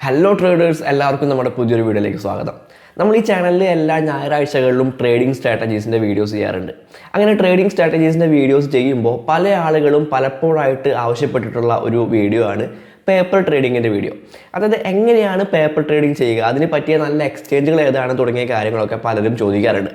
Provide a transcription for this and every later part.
Hello traders, എല്ലാവർക്കും നമ്മുടെ പുതിയൊരു വീഡിയോയിലേക്ക് സ്വാഗതം. നമ്മൾ ഈ ചാനലിൽ എല്ലാ ഞായറാഴ്ചകളിലും ട്രേഡിംഗ് സ്ട്രാറ്റജീസിൻ്റെ വീഡിയോസ് ചെയ്യാറുണ്ട്. അങ്ങനെ ട്രേഡിംഗ് സ്ട്രാറ്റജീസിൻ്റെ വീഡിയോസ് ചെയ്യുമ്പോൾ പല ആളുകളും പലപ്പോഴായിട്ട് ആവശ്യപ്പെട്ടിട്ടുള്ള ഒരു വീഡിയോ ആണ് പേപ്പർ ട്രേഡിങ്ങിൻ്റെ വീഡിയോ. അതായത് എങ്ങനെയാണ് പേപ്പർ ട്രേഡിംഗ് ചെയ്യുക, അതിന് പറ്റിയ നല്ല എക്സ്ചേഞ്ചുകൾ ഏതാണ് തുടങ്ങിയ കാര്യങ്ങളൊക്കെ പലരും ചോദിക്കാറുണ്ട്.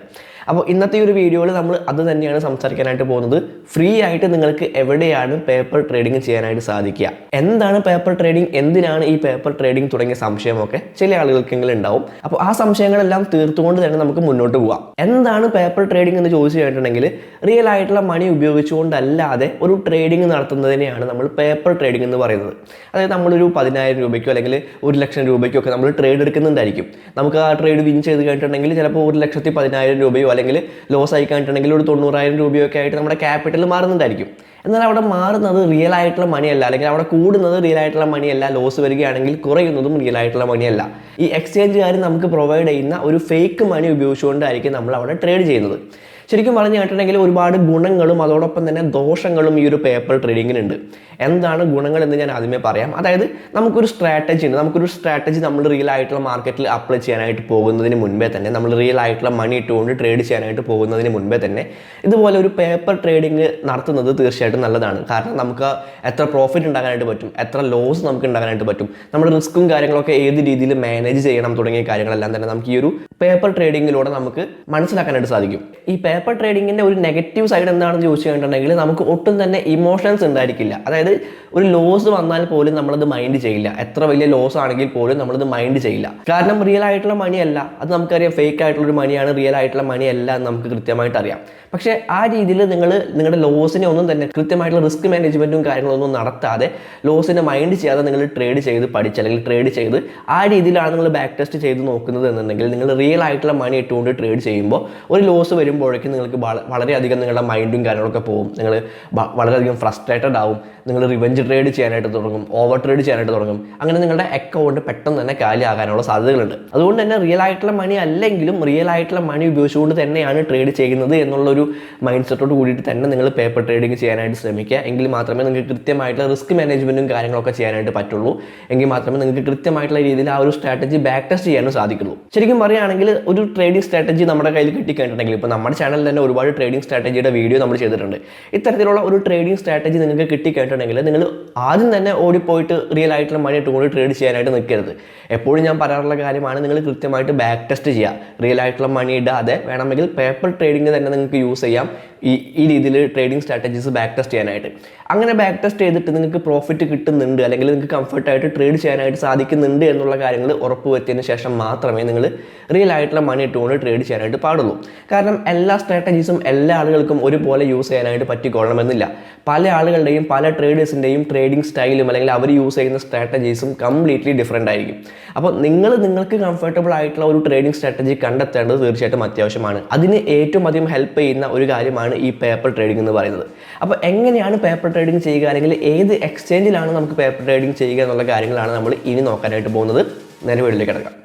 അപ്പോൾ ഇന്നത്തെ ഒരു വീഡിയോയിൽ നമ്മൾ അത് തന്നെയാണ് സംസാരിക്കാനായിട്ട് പോകുന്നത്. ഫ്രീ ആയിട്ട് നിങ്ങൾക്ക് എവിടെയാണ് പേപ്പർ ട്രേഡിംഗ് ചെയ്യാനായിട്ട് സാധിക്കുക, എന്താണ് പേപ്പർ ട്രേഡിംഗ്, എന്തിനാണ് ഈ പേപ്പർ ട്രേഡിംഗ് തുടങ്ങിയ സംശയമൊക്കെ ചില ആളുകൾക്കെങ്കിലും ഉണ്ടാവും. അപ്പോൾ ആ സംശയങ്ങളെല്ലാം തീർത്തുകൊണ്ട് തന്നെ നമുക്ക് മുന്നോട്ട് പോകാം. എന്താണ് പേപ്പർ ട്രേഡിംഗ് എന്ന് ചോദിച്ചു കഴിഞ്ഞിട്ടുണ്ടെങ്കിൽ, റിയൽ ആയിട്ടുള്ള മണി ഉപയോഗിച്ചുകൊണ്ടല്ലാതെ ഒരു ട്രേഡിംഗ് നടത്തുന്നതിനെയാണ് നമ്മൾ പേപ്പർ ട്രേഡിംഗ് എന്ന് പറയുന്നത്. അതായത് നമ്മളൊരു 10,000 രൂപയ്ക്കോ അല്ലെങ്കിൽ 1,00,000 രൂപയ്ക്കോ ഒക്കെ നമ്മൾ ട്രേഡ് എടുക്കുന്നുണ്ടായിരിക്കും. നമുക്ക് ആ ട്രേഡ് വിൻ ചെയ്ത് കഴിഞ്ഞിട്ടുണ്ടെങ്കിൽ ചിലപ്പോൾ 1,10,000 രൂപയോ അല്ലെങ്കിൽ ലോസ് ആയി കഴിഞ്ഞിട്ടുണ്ടെങ്കിൽ ഒരു 90,000 രൂപയൊക്കെ ആയിട്ട് നമ്മുടെ ക്യാപിറ്റൽ മാറുന്നുണ്ടായിരിക്കും. എന്നാൽ അവിടെ മാറുന്നത് റിയൽ ആയിട്ടുള്ള മണിയല്ല, അല്ലെങ്കിൽ അവിടെ കൂടുന്നത് റിയൽ ആയിട്ടുള്ള മണിയല്ല. ലോസ് വരികയാണെങ്കിൽ കുറയുന്നതും റിയൽ ആയിട്ടുള്ള മണിയല്ല. ഈ എക്സ്ചേഞ്ചുകാർ നമുക്ക് പ്രൊവൈഡ് ചെയ്യുന്ന ഒരു ഫേക്ക് മണി ഉപയോഗിച്ചുകൊണ്ടായിരിക്കും നമ്മൾ അവിടെ ട്രേഡ് ചെയ്യുന്നത്. ശരിക്കും പറഞ്ഞു കേട്ടിട്ടുണ്ടെങ്കിൽ ഒരുപാട് ഗുണങ്ങളും അതോടൊപ്പം തന്നെ ദോഷങ്ങളും ഈ ഒരു പേപ്പർ ട്രേഡിങ്ങിനുണ്ട്. എന്താണ് ഗുണങ്ങൾ എന്ന് ഞാൻ ആദ്യമേ പറയാം. അതായത് നമുക്കൊരു സ്ട്രാറ്റജി ഉണ്ട്. നമുക്കൊരു സ്ട്രാറ്റജി നമ്മൾ റിയൽ ആയിട്ടുള്ള മാർക്കറ്റിൽ അപ്ലൈ ചെയ്യാനായിട്ട് പോകുന്നതിന് മുൻപേ തന്നെ, നമ്മൾ റിയൽ ആയിട്ടുള്ള മണി ഇട്ടുകൊണ്ട് ട്രേഡ് ചെയ്യാനായിട്ട് പോകുന്നതിന് മുൻപേ തന്നെ ഇതുപോലെ ഒരു പേപ്പർ ട്രേഡിങ് നടത്തുന്നത് തീർച്ചയായിട്ടും നല്ലതാണ്. കാരണം നമുക്ക് എത്ര പ്രോഫിറ്റ് ഉണ്ടാകാനായിട്ട് പറ്റും, എത്ര ലോസ് നമുക്ക് ഉണ്ടാകാനായിട്ട് പറ്റും, നമ്മുടെ റിസ്ക്കും കാര്യങ്ങളൊക്കെ ഏത് രീതിയിൽ മാനേജ് ചെയ്യണം തുടങ്ങിയ കാര്യങ്ങളെല്ലാം തന്നെ നമുക്ക് ഈ ഒരു പേപ്പർ ട്രേഡിങ്ങിലൂടെ നമുക്ക് മനസ്സിലാക്കാനായിട്ട് സാധിക്കും. ഈ പേപ്പർ ട്രേഡിങ്ങിൻ്റെ ഒരു നെഗറ്റീവ് സൈഡ് എന്താണെന്ന് ചോദിച്ചു കഴിഞ്ഞിട്ടുണ്ടെങ്കിൽ, നമുക്ക് ഒട്ടും തന്നെ ഇമോഷൻസ് ഉണ്ടായിരിക്കില്ല. അതായത് ഒരു ലോസ് വന്നാൽ പോലും നമ്മളത് മൈൻഡ് ചെയ്യില്ല. എത്ര വലിയ ലോസ് ആണെങ്കിൽ പോലും നമ്മളത് മൈൻഡ് ചെയ്യില്ല. കാരണം റിയൽ ആയിട്ടുള്ള മണിയല്ല, അത് നമുക്കറിയാം. ഫേക്ക് ആയിട്ടുള്ളൊരു മണിയാണ്, റിയൽ ആയിട്ടുള്ള മണിയല്ല എന്ന് നമുക്ക് കൃത്യമായിട്ട് അറിയാം. പക്ഷേ ആ രീതിയിൽ നിങ്ങളുടെ ലോസിനെ ഒന്നും തന്നെ കൃത്യമായിട്ടുള്ള റിസ്ക് മാനേജ്മെൻറ്റും കാര്യങ്ങളൊന്നും നടത്താതെ, ലോസിനെ മൈൻഡ് ചെയ്യാതെ നിങ്ങൾ ട്രേഡ് ചെയ്ത് പഠിച്ച് അല്ലെങ്കിൽ ട്രേഡ് ചെയ്ത് ആ രീതിയിലാണ് നിങ്ങൾ ബാക്ക് ടെസ്റ്റ് ചെയ്ത് നോക്കുന്നത് എന്നുണ്ടെങ്കിൽ, നിങ്ങൾ റിയൽ ആയിട്ടുള്ള മണി ഇട്ടുകൊണ്ട് ട്രേഡ് ചെയ്യുമ്പോൾ ഒരു ലോസ് വരുമ്പോഴേക്കും നിങ്ങൾക്ക് വളരെയധികം നിങ്ങളുടെ മൈൻഡും കാര്യങ്ങളൊക്കെ പോകും. നിങ്ങൾ വളരെയധികം ഫ്രസ്ട്രേറ്റഡ് ആവും. നിങ്ങൾ റിവെഞ്ച് ട്രേഡ് ചെയ്യാനായിട്ട് തുടങ്ങും, ഓവർ ട്രേഡ് ചെയ്യാനായിട്ട് തുടങ്ങും. അങ്ങനെ നിങ്ങളുടെ അക്കൗണ്ട് പെട്ടെന്ന് തന്നെ കാലിയാകാനുള്ള സാധ്യതകളുണ്ട്. അതുകൊണ്ട് തന്നെ റിയൽ ആയിട്ടുള്ള മണി അല്ലെങ്കിലും റിയൽ ആയിട്ടുള്ള മണി ഉപയോഗിച്ചുകൊണ്ട് തന്നെയാണ് ട്രേഡ് ചെയ്യുന്നത് എന്നുള്ളൊരു മൈൻഡ് സെറ്റോട് കൂടിയിട്ട് തന്നെ നിങ്ങൾ പേപ്പർ ട്രേഡിംഗ് ചെയ്യാനായിട്ട് ശ്രമിക്കുക. എങ്കിൽ മാത്രമേ നിങ്ങൾക്ക് കൃത്യമായിട്ടുള്ള റിസ്ക് മാനേജ്മെൻറ്റും കാര്യങ്ങളൊക്കെ ചെയ്യാനായിട്ട് പറ്റുള്ളൂ. എങ്കിൽ മാത്രമേ നിങ്ങൾക്ക് കൃത്യമായിട്ടുള്ള രീതിയിൽ ആ ഒരു സ്ട്രാറ്റജി ബാക്ക് ടെസ്റ്റ് ചെയ്യാനും സാധിക്കുള്ളൂ. ശരിക്കും പറയുകയാണെങ്കിൽ ഒരു ട്രേഡിംഗ് സ്ട്രാറ്റജി നമ്മുടെ കയ്യിൽ കിട്ടിക്കഴിഞ്ഞിട്ടുണ്ടെങ്കിൽ, ഇപ്പോൾ നമ്മുടെ ചാനലിൽ തന്നെ ഒരുപാട് ട്രേഡിംഗ് സ്ട്രാറ്റജിയുടെ വീഡിയോ നമ്മൾ ചെയ്തിട്ടുണ്ട്. ഇത്തരത്തിലുള്ള ഒരു ട്രേഡിംഗ് സ്ട്രാറ്റജി നിങ്ങൾക്ക് കിട്ടിക്കഴിഞ്ഞിട്ടുണ്ടെങ്കിൽ നിങ്ങൾ ആദ്യം തന്നെ ഓടിപ്പോയിട്ട് റിയൽ ആയിട്ടുള്ള മണി ഇട്ടുകൊണ്ട് ട്രേഡ് ചെയ്യാനായിട്ട് നിൽക്കരുത്. എപ്പോഴും ഞാൻ പറയാറുള്ള കാര്യമാണ്, നിങ്ങൾ കൃത്യമായിട്ട് ബാക്ക് ടെസ്റ്റ് ചെയ്യുക. റിയൽ ആയിട്ടുള്ള മണി ഇടാതെ വേണമെങ്കിൽ പേപ്പർ ട്രേഡിംഗ് തന്നെ നിങ്ങൾക്ക് യൂസ് ചെയ്യാം ഈ രീതിയിൽ ട്രേഡിംഗ് സ്ട്രാറ്റജീസ് ബാക്ക് ടെസ്റ്റ് ചെയ്യാനായിട്ട്. അങ്ങനെ ബാക്ക് ടെസ്റ്റ് ചെയ്തിട്ട് നിങ്ങൾക്ക് പ്രോഫിറ്റ് കിട്ടുന്നുണ്ട് അല്ലെങ്കിൽ നിങ്ങൾക്ക് കംഫർട്ടായിട്ട് ട്രേഡ് ചെയ്യാനായിട്ട് സാധിക്കുന്നുണ്ട് എന്നുള്ള കാര്യങ്ങൾ ഉറപ്പുവരുത്തിയതിന് ശേഷം മാത്രമേ നിങ്ങൾ റിയൽ ആയിട്ടുള്ള മണി ഇട്ടുകൊണ്ട് ട്രേഡ് ചെയ്യാനായിട്ട് പാടുള്ളൂ. കാരണം എല്ലാ സ്ട്രാറ്റജീസും എല്ലാ ആളുകൾക്കും ഒരുപോലെ യൂസ് ചെയ്യാനായിട്ട് പറ്റിക്കൊള്ളണമെന്നില്ല. പല ആളുകളുടെയും പല ട്രേഡേഴ്സിൻ്റെയും ട്രേഡിംഗ് സ്റ്റൈലും അല്ലെങ്കിൽ അവർ യൂസ് ചെയ്യുന്ന സ്ട്രാറ്റജീസും കംപ്ലീറ്റ്ലി ഡിഫറെൻ്റ് ആയിരിക്കും. അപ്പോൾ നിങ്ങൾക്ക് കംഫർട്ടബിൾ ആയിട്ടുള്ള ഒരു ട്രേഡിംഗ് സ്ട്രാറ്റജി കണ്ടെത്തേണ്ടത് തീർച്ചയായിട്ടും അത്യാവശ്യമാണ്. അതിന് ഏറ്റവും അധികം ഹെൽപ്പ് ചെയ്യുന്ന ഒരു കാര്യമാണ് ഈ പേപ്പർ ട്രേഡിംഗ് എന്ന് പറയുന്നത്. അപ്പോൾ എങ്ങനെയാണ് പേപ്പർ ട്രേഡിംഗ് ചെയ്യുക, അല്ലെങ്കിൽ ഏത് എക്സ്ചേഞ്ചിലാണ് നമുക്ക് പേപ്പർ ട്രേഡിംഗ് ചെയ്യുക എന്നുള്ള കാര്യങ്ങളാണ് നമ്മൾ ഇനി നോക്കാനായിട്ട് പോകുന്നത്. നേരെ വീട്ടിലേക്ക് കിടക്കാം.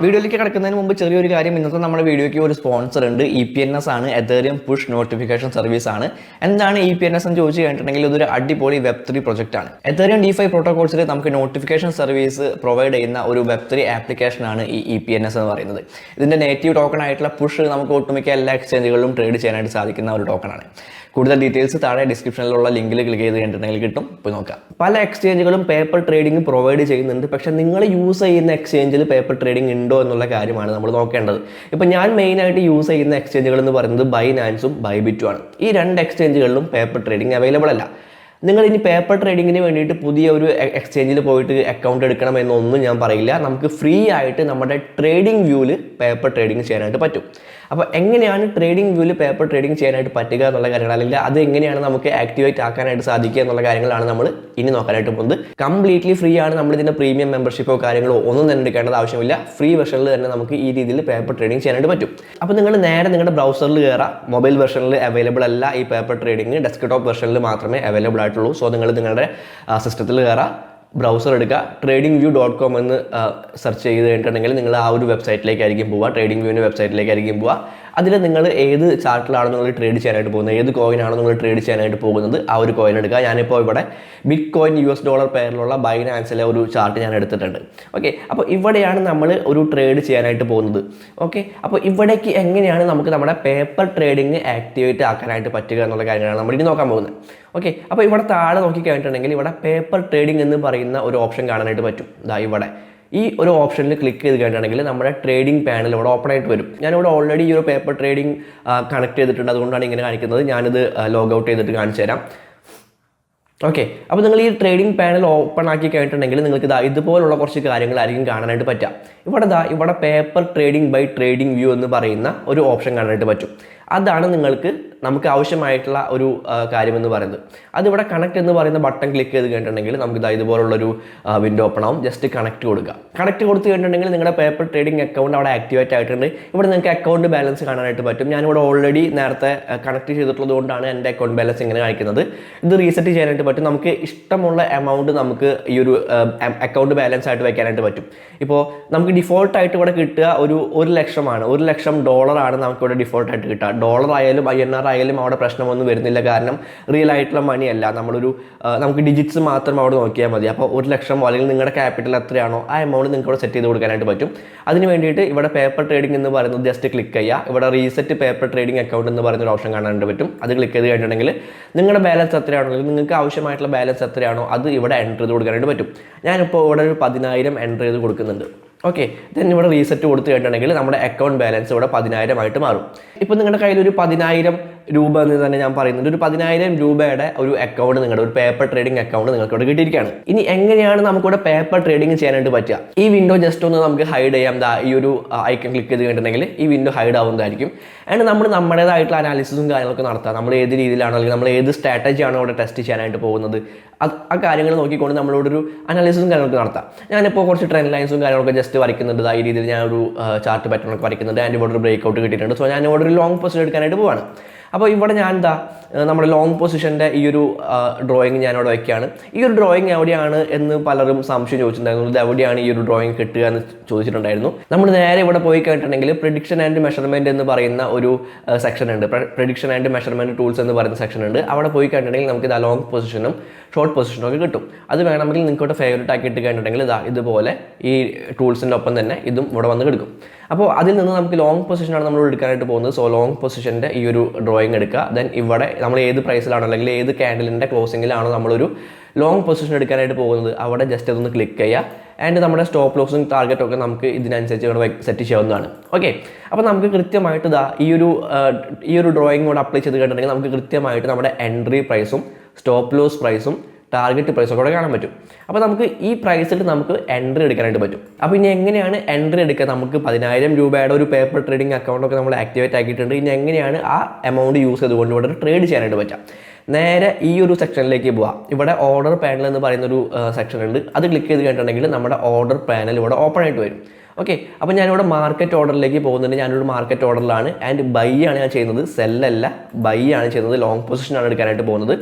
വീഡിയോയിലേക്ക് കിടക്കുന്നതിന് മുമ്പ് ചെറിയൊരു കാര്യം. ഇന്നത്തെ നമ്മുടെ വീഡിയോയ്ക്ക് ഒരു സ്പോൺസർ ഉണ്ട്. EPNS ആണ്, എതേറിയം പുഷ് നോട്ടിഫിക്കേഷൻ സർവീസ് ആണ്. എന്താണ് EPNS എന്ന് ചോദിച്ചു കഴിഞ്ഞിട്ടുണ്ടെങ്കിൽ, ഇതൊരു അടിപൊളി Web3 പ്രൊജക്റ്റ് ആണ്. എതേറിയം DeFi പ്രോട്ടോകോൾസിൽ നമുക്ക് നോട്ടിഫിക്കേഷൻ സർവീസ് പ്രൊവൈഡ് ചെയ്യുന്ന ഒരു Web3 ആപ്ലിക്കേഷനാണ് ഈ EPNS എന്ന് പറയുന്നത്. ഇതിൻ്റെ നേറ്റീവ് ടോക്കൺ ആയിട്ടുള്ള പുഷ് നമുക്ക് ഒട്ടുമിക്ക എല്ലാ എക്സ്ചേഞ്ചുകളിലും ട്രേഡ് ചെയ്യാനായിട്ട് സാധിക്കുന്ന ഒരു ടോക്കണാണ്. കൂടുതൽ ഡീറ്റെയിൽസ് താഴെ ഡിസ്ക്രിപ്ഷനിലുള്ള ലിങ്കിൽ ക്ലിക്ക് ചെയ്ത് കഴിഞ്ഞിട്ടുണ്ടെങ്കിൽ കിട്ടും, പോയി നോക്കാം. പല എക്സ്ചേഞ്ചുകളും പേപ്പർ ട്രേഡിംഗ് പ്രൊവൈഡ് ചെയ്യുന്നുണ്ട്. പക്ഷേ നിങ്ങൾ യൂസ് ചെയ്യുന്ന എക്സ്ചേഞ്ചിൽ പേപ്പർ ട്രേഡിംഗ് ഉണ്ടോ എന്നുള്ള കാര്യമാണ് നമ്മൾ നോക്കേണ്ടത്. ഇപ്പോൾ ഞാൻ മെയിനായിട്ട് യൂസ് ചെയ്യുന്ന എക്സ്ചേഞ്ചുകൾ എന്ന് പറയുന്നത് ബൈനാൻസും ബൈബിറ്റും ആണ്. ഈ രണ്ട് എക്സ്ചേഞ്ചുകളിലും പേപ്പർ ട്രേഡിംഗ് അവൈലബിൾ അല്ല. നിങ്ങൾ ഇനി പേപ്പർ ട്രേഡിങ്ങിന് വേണ്ടിയിട്ട് പുതിയ ഒരു എക്സ്ചേഞ്ചിൽ പോയിട്ട് അക്കൗണ്ട് എടുക്കണം എന്നൊന്നും ഞാൻ പറയില്ല. നമുക്ക് ഫ്രീ ആയിട്ട് നമ്മുടെ ട്രേഡിംഗ് വ്യൂവിൽ പേപ്പർ ട്രേഡിംഗ് ചെയ്യാനായിട്ട് പറ്റും. അപ്പോൾ എങ്ങനെയാണ് ട്രേഡിംഗ് വ്യൂവിൽ പേപ്പർ ട്രേഡിംഗ് ചെയ്യാനായിട്ട് പറ്റുക എന്നുള്ള കാര്യങ്ങൾ, അല്ലെങ്കിൽ അത് എങ്ങനെയാണ് നമുക്ക് ആക്ടിവേറ്റ് ആക്കാനായിട്ട് സാധിക്കുക എന്നുള്ള കാര്യങ്ങളാണ് നമ്മൾ ഇനി നോക്കാനായിട്ട് പോകുന്നത്. കംപ്ലീറ്റ്ലി ഫ്രീ ആണ്. നമ്മളിതിൻ്റെ പ്രീമിയം മെമ്പർഷിപ്പോ കാര്യങ്ങളോ ഒന്നും തന്നെ എടുക്കേണ്ടത് ആവശ്യമില്ല. ഫ്രീ വെർഷനിൽ തന്നെ നമുക്ക് ഈ രീതിയിൽ പേപ്പർ ട്രേഡിംഗ് ചെയ്യാനായിട്ട് പറ്റും. അപ്പോൾ നിങ്ങൾ നേരെ നിങ്ങളുടെ ബ്രൗസറിൽ കയറാം. മൊബൈൽ വെർഷനിൽ അവൈലബിൾ അല്ല ഈ പേപ്പർ ട്രേഡിംഗ്, ഡെസ്ക്ടോപ്പ് വെർഷനിൽ മാത്രമേ അവൈലബിൾ ആയിട്ടുള്ളൂ. സോ നിങ്ങൾ നിങ്ങളുടെ സിസ്റ്റത്തിൽ കയറാം, ബ്രൗസർ എടുക്കുക, tradingview.com എന്ന് സെർച്ച് ചെയ്ത് കഴിഞ്ഞിട്ടുണ്ടെങ്കിൽ നിങ്ങൾ ആ ഒരു വെബ്സൈറ്റിലേക്കായിരിക്കും പോവുക. ട്രേഡിംഗ് വ്യൂവിൻ്റെ വെബ്സൈറ്റിലേക്കായിരിക്കും പോവുക. അതിൽ നിങ്ങൾ ഏത് ചാർട്ടിലാണ് നിങ്ങൾ ട്രേഡ് ചെയ്യാനായിട്ട് പോകുന്നത്, ഏത് കോയിനാണ് നിങ്ങൾ ട്രേഡ് ചെയ്യാനായിട്ട് പോകുന്നത്, ആ ഒരു കോയിൻ എടുക്കുക. ഞാനിപ്പോൾ ഇവിടെ ബിറ്റ് കോയിൻ $US പേരിലുള്ള ബൈനാൻസിലെ ഒരു ചാർട്ട് ഞാൻ എടുത്തിട്ടുണ്ട്. ഓക്കെ, അപ്പോൾ ഇവിടെയാണ് നമ്മൾ ഒരു ട്രേഡ് ചെയ്യാനായിട്ട് പോകുന്നത്. ഓക്കെ, അപ്പോൾ ഇവിടേക്ക് എങ്ങനെയാണ് നമുക്ക് നമ്മുടെ പേപ്പർ ട്രേഡിംഗ് ആക്ടിവേറ്റ് ആക്കാനായിട്ട് പറ്റുക എന്നുള്ള കാര്യങ്ങളാണ് നമ്മൾ ഇനി നോക്കാൻ പോകുന്നത്. ഓക്കെ, അപ്പോൾ ഇവിടെ താഴെ നോക്കിക്കഴിഞ്ഞിട്ടുണ്ടെങ്കിൽ ഇവിടെ പേപ്പർ ട്രേഡിംഗ് എന്ന് പറയുന്ന ഒരു ഓപ്ഷൻ കാണാനായിട്ട് പറ്റും. ഇതാ ഇവിടെ ഈ ഒരു ഓപ്ഷനിൽ ക്ലിക്ക് ചെയ്ത് കഴിഞ്ഞിട്ടുണ്ടെങ്കിൽ നമ്മുടെ ട്രേഡിംഗ് പാനൽ ഇവിടെ ഓപ്പൺ ആയിട്ട് വരും. ഞാനിവിടെ ഓൾറെഡി ഈ ഒരു പേപ്പർ ട്രേഡിംഗ് കണക്ട് ചെയ്തിട്ടുണ്ട്, അതുകൊണ്ടാണ് ഇങ്ങനെ കാണിക്കുന്നത്. ഞാനിത് ലോഗ് ഔട്ട് ചെയ്തിട്ട് കാണിച്ചു തരാം. ഓക്കെ, അപ്പോൾ നിങ്ങൾ ഈ ട്രേഡിംഗ് പാനൽ ഓപ്പൺ ആക്കി കഴിഞ്ഞിട്ടുണ്ടെങ്കിൽ നിങ്ങൾക്ക് ഇതുപോലുള്ള കുറച്ച് കാര്യങ്ങളായിരിക്കും കാണാനായിട്ട് പറ്റുക. ഇവിടെ paper trading by trading view എന്ന് പറയുന്ന ഒരു ഓപ്ഷൻ കാണാനായിട്ട് പറ്റും. അതാണ് നമുക്ക് ആവശ്യമായിട്ടുള്ള ഒരു കാര്യമെന്ന് പറയുന്നത്. അതിവിടെ കണക്ട് എന്ന് പറയുന്ന ബട്ടൺ ക്ലിക്ക് ചെയ്ത് കഴിഞ്ഞിട്ടുണ്ടെങ്കിൽ നമുക്ക് ഇതുപോലുള്ളൊരു വിൻഡോ ഓപ്പൺ ആവും. ജസ്റ്റ് കണക്ട് കൊടുക്കുക. കണക്ട് കൊടുത്ത് കഴിഞ്ഞിട്ടുണ്ടെങ്കിൽ നിങ്ങളുടെ പേപ്പർ ട്രേഡിംഗ് അക്കൗണ്ട് അവിടെ ആക്ടിവേറ്റ് ആയിട്ടുണ്ട്. ഇവിടെ നിങ്ങൾക്ക് അക്കൗണ്ട് ബാലൻസ് കാണാനായിട്ട് പറ്റും. ഞാനിവിടെ ഓൾറെഡി നേരത്തെ കണക്ട് ചെയ്തിട്ടുള്ളത് കൊണ്ടാണ് എൻ്റെ അക്കൗണ്ട് ബാലൻസ് ഇങ്ങനെ കാണിക്കുന്നത്. ഇത് റീസെറ്റ് ചെയ്യാനായിട്ട് പറ്റും. നമുക്ക് ഇഷ്ടമുള്ള എമൗണ്ട് നമുക്ക് ഈ ഒരു അക്കൗണ്ട് ബാലൻസ് ആയിട്ട് വെക്കാനായിട്ട് പറ്റും. ഇപ്പോൾ നമുക്ക് ഡിഫോൾട്ടായിട്ട് ഇവിടെ കിട്ടുക ഒരു $1,00,000 $1,00,000 നമുക്കിവിടെ ഡിഫോൾട്ടായിട്ട് കിട്ടുക. ഡോളർ ആയാലും INR ആയാലും അവിടെ പ്രശ്നമൊന്നും വരുന്നില്ല. കാരണം റിയൽ ആയിട്ടുള്ള മണി അല്ല, നമുക്ക് ഡിജിറ്റ്സ് മാത്രം അവിടെ നോക്കിയാൽ മതി. അപ്പോൾ 1,00,000 അല്ലെങ്കിൽ നിങ്ങളുടെ ക്യാപിറ്റൽ എത്രയാണോ ആ എമൗണ്ട് നിങ്ങൾക്ക് ഇവിടെ സെറ്റ് ചെയ്ത് കൊടുക്കാനായിട്ട് പറ്റും. അതിന് വേണ്ടിയിട്ട് ഇവിടെ പേപ്പർ ട്രേഡിംഗ് എന്ന് പറയുന്നത് ജസ്റ്റ് ക്ലിക്ക് ചെയ്യുക. ഇവിടെ റീസെറ്റ് പേപ്പർ ട്രേഡിംഗ് അക്കൗണ്ട് എന്ന് പറയുന്ന ഒരു ഓപ്ഷൻ കാണാനായിട്ട് പറ്റും. അത് ക്ലിക്ക് ചെയ്ത് കഴിഞ്ഞിട്ടുണ്ടെങ്കിൽ നിങ്ങളുടെ ബാലൻസ് എത്രയാണോ അല്ലെങ്കിൽ നിങ്ങൾക്ക് ആവശ്യമായിട്ടുള്ള ബാലൻസ് എത്രയാണോ അത് ഇവിടെ എൻ്റർ ചെയ്ത് കൊടുക്കാനായിട്ട് പറ്റും. ഞാനിപ്പോൾ ഇവിടെ ഒരു 10,000 എൻ്റർ ചെയ്ത് കൊടുക്കുന്നുണ്ട്. ഓക്കെ, ദെൻ ഇവിടെ റീസെറ്റ് കൊടുത്തു കഴിഞ്ഞിട്ടുണ്ടെങ്കിൽ നമ്മുടെ അക്കൗണ്ട് ബാലൻസ് ഇവിടെ 10,000 ആയിട്ട് മാറും. ഇപ്പോൾ നിങ്ങളുടെ കയ്യിൽ ഒരു 10,000 രൂപ എന്ന് തന്നെ ഞാൻ പറയുന്നുണ്ട്. ഒരു 10,000 രൂപയുടെ ഒരു അക്കൗണ്ട്, നിങ്ങളുടെ ഒരു പേപ്പർ ട്രേഡിംഗ് അക്കൗണ്ട് നിങ്ങൾക്ക് ഇവിടെ കിട്ടിയിരിക്കുകയാണ്. ഇനി എങ്ങനെയാണ് നമുക്കിവിടെ പേപ്പർ ട്രേഡിംഗ് ചെയ്യാനായിട്ട് പറ്റുക? ഈ വിൻഡോ ജസ്റ്റ് ഒന്ന് നമുക്ക് ഹൈഡ് ചെയ്യാം. ഈ ഒരു ഐക്കൺ ക്ലിക്ക് ചെയ്ത് കഴിഞ്ഞിട്ടുണ്ടെങ്കിൽ ഈ വിൻഡോ ഹൈഡ് ആവുന്നതായിരിക്കും. ആൻഡ് നമ്മൾ നമ്മുടേതായിട്ടുള്ള അനാലിസിസും കാര്യങ്ങളൊക്കെ നടത്താം. നമ്മൾ ഏത് രീതിയിലാണോ അല്ലെങ്കിൽ നമ്മൾ ഏത് സ്ട്രാറ്റജിയാണോ ഇവിടെ ടെസ്റ്റ് ചെയ്യാനായിട്ട് പോകുന്നത് ആ കാര്യങ്ങൾ നോക്കിക്കൊണ്ട് നമ്മളോട് ഒരു അനാലിസിസും കാര്യങ്ങളൊക്കെ നടത്താം. ഞാനിപ്പോൾ കുറച്ച് ട്രെൻഡ് ലൈൻസും കാര്യങ്ങളൊക്കെ ജസ്റ്റ് വരയ്ക്കുന്നുണ്ട്. ഈ രീതിയിൽ ഞാനൊരു ചാർട്ട് പാറ്റേണൊക്കെ വരയ്ക്കുന്നുണ്ട്. ആൻഡ് ഇവിടെ ഒരു ബ്രേക്ക് ഔട്ട് കിട്ടിയിട്ടുണ്ട്. സോ ഞാൻ ഇവിടെ ഒരു ലോങ് പൊസിഷൻ എടുക്കാനായിട്ട് പോവാണ്. അപ്പോൾ ഇവിടെ ഞാൻ നമ്മുടെ ലോങ് പൊസിഷൻ്റെ ഈ ഒരു ഡ്രോയിങ് ഞാനിവിടെ വയ്ക്കുകയാണ്. ഈ ഒരു ഡ്രോയിങ് എവിടെയാണ് എന്ന് പലരും സംശയം ചോദിച്ചിട്ടുണ്ടായിരുന്നു. ഇത് എവിടെയാണ് ഈ ഒരു ഡ്രോയിങ് കിട്ടുക എന്ന് ചോദിച്ചിട്ടുണ്ടായിരുന്നു. നമ്മൾ നേരെ ഇവിടെ പോയി കഴിഞ്ഞിട്ടുണ്ടെങ്കിൽ പ്രിഡിക്ഷൻ ആൻഡ് മെഷർമെൻറ്റ് എന്ന് പറയുന്ന ഒരു സെക്ഷൻ ഉണ്ട്. പ്രിഡിക്ഷൻ ആൻഡ് മെഷർമെൻറ്റ് ടൂൾസ് എന്ന് പറയുന്ന സെക്ഷൻ ഉണ്ട്. അവിടെ പോയി കഴിഞ്ഞിട്ടുണ്ടെങ്കിൽ നമുക്ക് ലോങ് പൊസിഷനും ഷോർട്ട് പൊസിഷനും ഒക്കെ കിട്ടും. അത് വേണമെങ്കിൽ നിങ്ങൾക്ക് ഫേവറേറ്റ് ആക്കി ഇട്ട് കഴിഞ്ഞിട്ടുണ്ടെങ്കിൽ ഇതുപോലെ ഈ ടൂൾസിൻ്റെ ഒപ്പം തന്നെ ഇതും ഇവിടെ വന്ന് കിടക്കും. അപ്പോൾ അതിൽ നിന്ന് നമുക്ക് ലോങ് പൊസിഷനാണ് നമ്മൾ എടുക്കാനായിട്ട് പോകുന്നത്. സോ ലോങ് പൊസിഷൻ്റെ ഈ ഒരു ഡ്രോയിങ് എടുക്കുക. ദെൻ ഇവിടെ നമ്മൾ ഏത് പ്രൈസിലാണോ അല്ലെങ്കിൽ ഏത് ക്യാൻഡലിൻ്റെ ക്ലോസിങ്ങിലാണോ നമ്മളൊരു ലോങ് പൊസിഷൻ എടുക്കാനായിട്ട് പോകുന്നത് അവിടെ ജസ്റ്റ് അതൊന്ന് ക്ലിക്ക് ചെയ്യുക. ആൻഡ് നമ്മുടെ സ്റ്റോപ്പ് ലോസും ടാർഗറ്റും ഒക്കെ നമുക്ക് ഇതിനനുസരിച്ച് ഇവിടെ സെറ്റ് ചെയ്യാവുന്നതാണ്. ഓക്കെ, അപ്പോൾ നമുക്ക് കൃത്യമായിട്ട് ഈ ഒരു ഡ്രോയിങ് കൂടെ അപ്ലൈ ചെയ്ത് കഴിഞ്ഞിട്ടുണ്ടെങ്കിൽ നമുക്ക് കൃത്യമായിട്ട് നമ്മുടെ എൻട്രി പ്രൈസും സ്റ്റോപ്പ് ലോസ് പ്രൈസും ടാർഗറ്റ് പ്രൈസും കൂടെ കാണാൻ പറ്റും. അപ്പോൾ നമുക്ക് ഈ പ്രൈസിൽ നമുക്ക് എൻട്രി എടുക്കാനായിട്ട് പറ്റും. അപ്പോൾ ഇനി എങ്ങനെയാണ് എൻട്രി എടുക്കുക? നമുക്ക് 10,000 രൂപയുടെ ഒരു പേപ്പർ ട്രേഡിംഗ് അക്കൗണ്ടൊക്കെ നമ്മൾ ആക്ടിവേറ്റ് ആക്കിയിട്ടുണ്ട്. ഇനി എങ്ങനെയാണ് ആ എമൗണ്ട് യൂസ് ചെയ്തുകൊണ്ട് ഇവിടെ ട്രേഡ് ചെയ്യാനായിട്ട് പറ്റുക? നേരെ ഈ ഒരു സെക്ഷനിലേക്ക് പോവാം. ഇവിടെ ഓർഡർ പാനൽ എന്ന് പറയുന്നൊരു സെക്ഷൻ ഉണ്ട്. അത് ക്ലിക്ക് ചെയ്ത് കഴിഞ്ഞിട്ടുണ്ടെങ്കിൽ നമ്മുടെ ഓർഡർ പാനൽ ഇവിടെ ഓപ്പൺ ആയിട്ട് വരും. ഓക്കെ, അപ്പോൾ ഞാനിവിടെ മാർക്കറ്റ് ഓർഡറിലേക്ക് പോകുന്നുണ്ട്. ഞാനൊരു മാർക്കറ്റ് ഓർഡറിലാണ്. ആൻഡ് ബൈ ആണ് ഞാൻ ചെയ്യുന്നത്, സെല്ലല്ല, ബൈ ആണ് ചെയ്യുന്നത്. ലോങ് പൊസിഷനാണ് എടുക്കാനായിട്ട് പോകുന്നത്.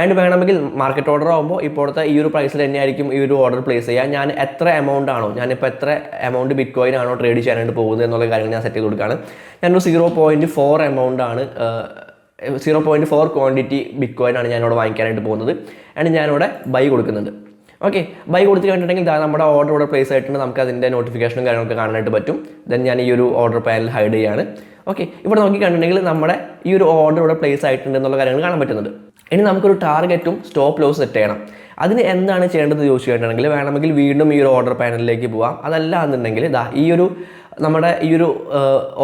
ആൻഡ് വേണമെങ്കിൽ മാർക്കറ്റ് ഓർഡർ ആകുമ്പോൾ ഇപ്പോഴത്തെ ഈ ഒരു പ്രൈസിൽ തന്നെയായിരിക്കും ഈ ഒരു ഓർഡർ പ്ലേസ് ചെയ്യുക. ഞാൻ എത്ര എമൗണ്ട് ആണോ, ഞാനിപ്പോൾ എത്ര എമൗണ്ട് ബിറ്റ് കോയിൻ ആണോ ട്രേഡ് ചെയ്യാനായിട്ട് പോകുന്നത് എന്നുള്ള കാര്യങ്ങൾ ഞാൻ സെറ്റ് ചെയ്ത് കൊടുക്കുകയാണ്. ഞാനൊരു 0.4 എമൗണ്ട് ആണ് 0.4 ക്വാണ്ടിറ്റി ബിറ്റ് കോയിൻ ആണ് ഞാനിവിടെ വാങ്ങിക്കാനായിട്ട് പോകുന്നത്. ആൻഡ് ഞാനിവിടെ ബൈ കൊടുക്കുന്നുണ്ട്. ഓക്കെ, ബൈ കൊടുത്ത് കഴിഞ്ഞിട്ടുണ്ടെങ്കിൽ നമ്മുടെ ഓർഡർ ഇവിടെ പ്ലേസ് ആയിട്ടുണ്ട്. നമുക്ക് അതിൻ്റെ നോട്ടിഫിക്കേഷനും കാര്യങ്ങളൊക്കെ കാണാനായിട്ട് പറ്റും. ദെൻ ഞാൻ ഈ ഒരു ഓർഡർ പാനൽ ഹൈഡ് ചെയ്യാണ്. ഓക്കെ, ഇവിടെ നോക്കി കണ്ടിട്ടുണ്ടെങ്കിൽ നമ്മുടെ ഈ ഒരു ഓർഡർ ഇവിടെ പ്ലേസ് ആയിട്ടുണ്ട് എന്നുള്ള കാര്യങ്ങൾ കാണാൻ പറ്റുന്നുണ്ട്. ഇനി നമുക്കൊരു ടാർഗറ്റും സ്റ്റോപ്പ് ലോസ് സെറ്റ് ചെയ്യണം. അതിന് എന്താണ് ചെയ്യേണ്ടത് ചോദിച്ചു കഴിഞ്ഞിട്ടുണ്ടെങ്കിൽ വേണമെങ്കിൽ വീണ്ടും ഈ ഒരു ഓർഡർ പാനലിലേക്ക് പോവാം. അതല്ല എന്നുണ്ടെങ്കിൽ നമ്മുടെ ഈ ഒരു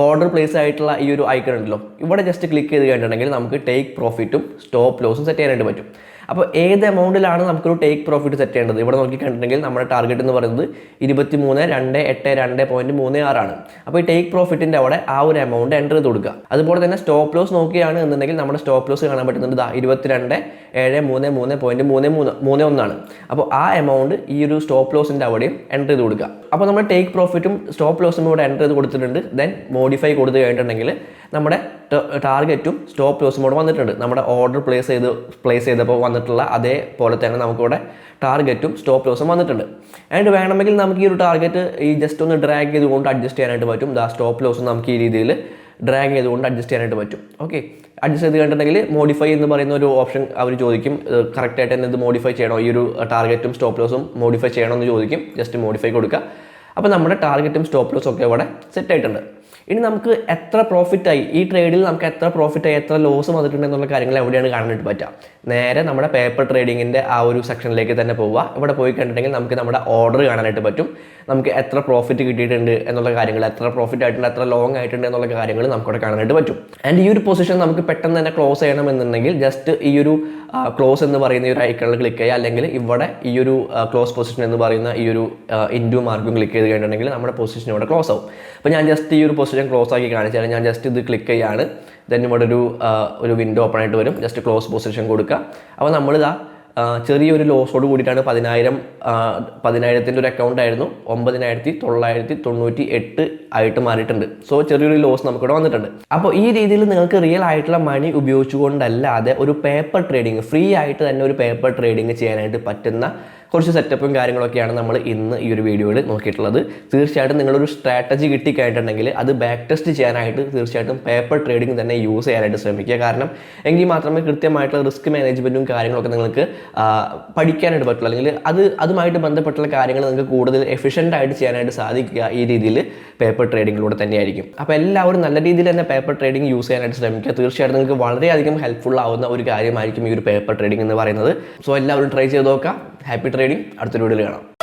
ഓർഡർ പ്ലേസ് ആയിട്ടുള്ള ഈ ഒരു ഐക്കൺ ഉണ്ടല്ലോ, ഇവിടെ ജസ്റ്റ് ക്ലിക്ക് ചെയ്ത് കഴിഞ്ഞിട്ടുണ്ടെങ്കിൽ നമുക്ക് ടേക്ക് പ്രോഫിറ്റും സ്റ്റോപ്പ് ലോസും സെറ്റ് ചെയ്യാനായിട്ട് പറ്റും. അപ്പോൾ ഏത് എമൗണ്ടിലാണ് നമുക്കൊരു ടേക്ക് പ്രോഫിറ്റ് സെറ്റ് ചെയ്യേണ്ടത്? ഇവിടെ നോക്കിക്കണ്ടിട്ടുണ്ടെങ്കിൽ നമ്മുടെ ടാർഗറ്റ് എന്ന് പറയുന്നത് 23,282.36 ആണ്. അപ്പോൾ ഈ ടേക്ക് പ്രോഫിറ്റിൻ്റെ അവിടെ ആ ഒരു എമൗണ്ട് എൻ്റർ ചെയ്ത് കൊടുക്കുക. അതുപോലെ തന്നെ സ്റ്റോപ്പ് ലോസ് നോക്കുകയാണ് എന്നുണ്ടെങ്കിൽ നമ്മുടെ സ്റ്റോപ്പ് ലോസ് കാണാൻ പറ്റുന്നത് 22,733.31 ആണ്. അപ്പോൾ ആ എമൗണ്ട് ഈ ഒരു സ്റ്റോപ്പ് ലോസിൻ്റെ അവിടെയും എൻ്റർ ചെയ്ത് കൊടുക്കുക. അപ്പോൾ നമ്മൾ ടേക്ക് പ്രോഫിറ്റും സ്റ്റോപ്പ് ലോസും ഇവിടെ എൻ്റർ ചെയ്ത് കൊടുത്തിട്ടുണ്ട്. ദെൻ മോഡിഫൈ കൊടുത്തു കഴിഞ്ഞിട്ടുണ്ടെങ്കിൽ നമ്മുടെ ടാർഗറ്റും സ്റ്റോപ്പ് ലോസും ഇവിടെ വന്നിട്ടുണ്ട്. നമ്മുടെ ഓർഡർ പ്ലേസ് ചെയ്തപ്പോൾ വന്നിട്ടുള്ള അതേപോലെ തന്നെ നമുക്കിവിടെ ടാർഗറ്റും സ്റ്റോപ്പ് ലോസും വന്നിട്ടുണ്ട്. ആൻഡ് വേണമെങ്കിൽ നമുക്ക് ഈ ഒരു ടാർഗറ്റ് ഈ ജസ്റ്റ് ഒന്ന് ഡ്രാഗ് ചെയ്തുകൊണ്ട് അഡ്ജസ്റ്റ് ചെയ്യാനായിട്ട് പറ്റും. സ്റ്റോപ്പ് ലോസും നമുക്ക് ഈ രീതിയിൽ ഡ്രാഗ് ചെയ്തുകൊണ്ട് അഡ്ജസ്റ്റ് ചെയ്യാനായിട്ട് പറ്റും. ഓക്കെ, അഡ്ജസ്റ്റ് ചെയ്ത് കണ്ടിട്ടുണ്ടെങ്കിൽ മോഡിഫൈ എന്ന് പറയുന്ന ഒരു ഓപ്ഷൻ അവർ ചോദിക്കും. കറക്റ്റായിട്ട് തന്നെ ഇത് മോഡിഫൈ ചെയ്യണോ, ഈ ഒരു ടാർഗറ്റും സ്റ്റോപ്പ് ലോസും മോഡിഫൈ ചെയ്യണോ എന്ന് ചോദിക്കും. ജസ്റ്റ് മോഡിഫൈ കൊടുക്കുക. അപ്പോൾ നമ്മുടെ ടാർഗറ്റും സ്റ്റോപ്പ് ലോസും ഒക്കെ ഇവിടെ സെറ്റ് ആയിട്ടുണ്ട്. ഇനി നമുക്ക് എത്ര പ്രോഫിറ്റായി, ഈ ട്രേഡിൽ നമുക്ക് എത്ര പ്രോഫിറ്റായി, എത്ര ലോസ് വന്നിട്ടുണ്ട് എന്നുള്ള കാര്യങ്ങൾ എവിടെയാണ് കാണാനായിട്ട് പറ്റുക. നേരെ നമ്മുടെ പേപ്പർ ട്രേഡിങ്ങിൻ്റെ ആ ഒരു സെക്ഷനിലേക്ക് തന്നെ പോവുക. ഇവിടെ പോയി കണ്ടിട്ടുണ്ടെങ്കിൽ നമുക്ക് നമ്മുടെ ഓർഡർ കാണാനായിട്ട് പറ്റും. നമുക്ക് എത്ര പ്രോഫിറ്റ് കിട്ടിയിട്ടുണ്ട് എന്നുള്ള കാര്യങ്ങൾ, എത്ര പ്രോഫിറ്റ് ആയിട്ടുണ്ട്, എത്ര ലോങ് ആയിട്ടുണ്ട് എന്നുള്ള കാര്യങ്ങൾ നമുക്കിവിടെ കാണാനായിട്ട് പറ്റും. ആൻഡ് ഈ ഒരു പൊസിഷൻ നമുക്ക് പെട്ടെന്ന് തന്നെ ക്ലോസ് ചെയ്യണമെന്നുണ്ടെങ്കിൽ ജസ്റ്റ് ഈ ഒരു ക്ലോസ് എന്ന് പറയുന്ന ഈ ഒരു ഐക്കണിൽ ക്ലിക്ക് ചെയ്യുക, അല്ലെങ്കിൽ ഇവിടെ ഈ ഒരു ക്ലോസ് പൊസിഷൻ എന്ന് പറയുന്ന ഈ ഒരു ഇൻഡു മാർക്കും ക്ലിക്ക് ചെയ്ത് കഴിഞ്ഞിട്ടുണ്ടെങ്കിൽ നമ്മുടെ പൊസിഷൻ ഇവിടെ ക്ലോസ് ആവും. അപ്പോൾ ഞാൻ ജസ്റ്റ് ഈ ഒരു പൊസിഷൻ ക്ലോസ് ആക്കി കാണിച്ചാൽ ഞാൻ ജസ്റ്റ് ഇത് ക്ലിക്ക് ചെയ്യാണ്. ദെൻ ഇവിടെ ഒരു വിൻഡോ ഓപ്പൺ ആയിട്ട് വരും. ജസ്റ്റ് ക്ലോസ് പൊസിഷൻ കൊടുക്കുക. അപ്പോൾ നമ്മളിതാ ചെറിയൊരു ലോസോട് കൂടിയിട്ടാണ് 10,000-ൻ്റെ ഒരു അക്കൗണ്ട് ആയിരുന്നു 9,998 ആയിട്ട് മാറിയിട്ടുണ്ട്. സോ ചെറിയൊരു ലോസ് നമുക്കിവിടെ വന്നിട്ടുണ്ട്. അപ്പോൾ ഈ രീതിയിൽ നിങ്ങൾക്ക് റിയൽ ആയിട്ടുള്ള മണി ഉപയോഗിച്ചുകൊണ്ടല്ലാതെ ഒരു പേപ്പർ ട്രേഡിങ്, ഫ്രീ ആയിട്ട് തന്നെ ഒരു പേപ്പർ ട്രേഡിങ് ചെയ്യാനായിട്ട് പറ്റുന്ന കുറച്ച് സെറ്റപ്പും കാര്യങ്ങളൊക്കെയാണ് നമ്മൾ ഇന്ന് ഈ ഒരു വീഡിയോയിൽ നോക്കിയിട്ടുള്ളത്. തീർച്ചയായിട്ടും നിങ്ങളൊരു സ്ട്രാറ്റജി കിട്ടിക്കഴിഞ്ഞിട്ടുണ്ടെങ്കിൽ അത് ബാക്ക് ടെസ്റ്റ് ചെയ്യാനായിട്ട് തീർച്ചയായിട്ടും പേപ്പർ ട്രേഡിംഗ് തന്നെ യൂസ് ചെയ്യാനായിട്ട് ശ്രമിക്കുക. കാരണം എങ്കിൽ മാത്രമേ കൃത്യമായിട്ടുള്ള റിസ്ക് മാനേജ്മെൻറ്റും കാര്യങ്ങളൊക്കെ നിങ്ങൾക്ക് പഠിക്കാനായിട്ട് പറ്റുള്ളൂ. അല്ലെങ്കിൽ അതുമായിട്ട് ബന്ധപ്പെട്ടുള്ള കാര്യങ്ങൾ നിങ്ങൾക്ക് കൂടുതൽ എഫിഷ്യൻ്റ് ആയിട്ട് ചെയ്യാനായിട്ട് സാധിക്കുക ഈ രീതിയിൽ പേപ്പർ ട്രേഡിങ്ങിലൂടെ തന്നെയായിരിക്കും. അപ്പോൾ എല്ലാവരും നല്ല രീതിയിൽ തന്നെ പേപ്പർ ട്രേഡിംഗ് യൂസ് ചെയ്യാനായിട്ട് ശ്രമിക്കുക. തീർച്ചയായിട്ടും നിങ്ങൾക്ക് വളരെയധികം ഹെൽപ്ഫുൾ ആവുന്ന ഒരു കാര്യമായിരിക്കും ഈ ഒരു പേപ്പർ ട്രേഡിംഗ് എന്ന് പറയുന്നത്. സോ എല്ലാവരും ട്രൈ ചെയ്ത് നോക്കാം. Happy trading. അടുത്തൊരു വീഡിയോയിൽ കാണാം.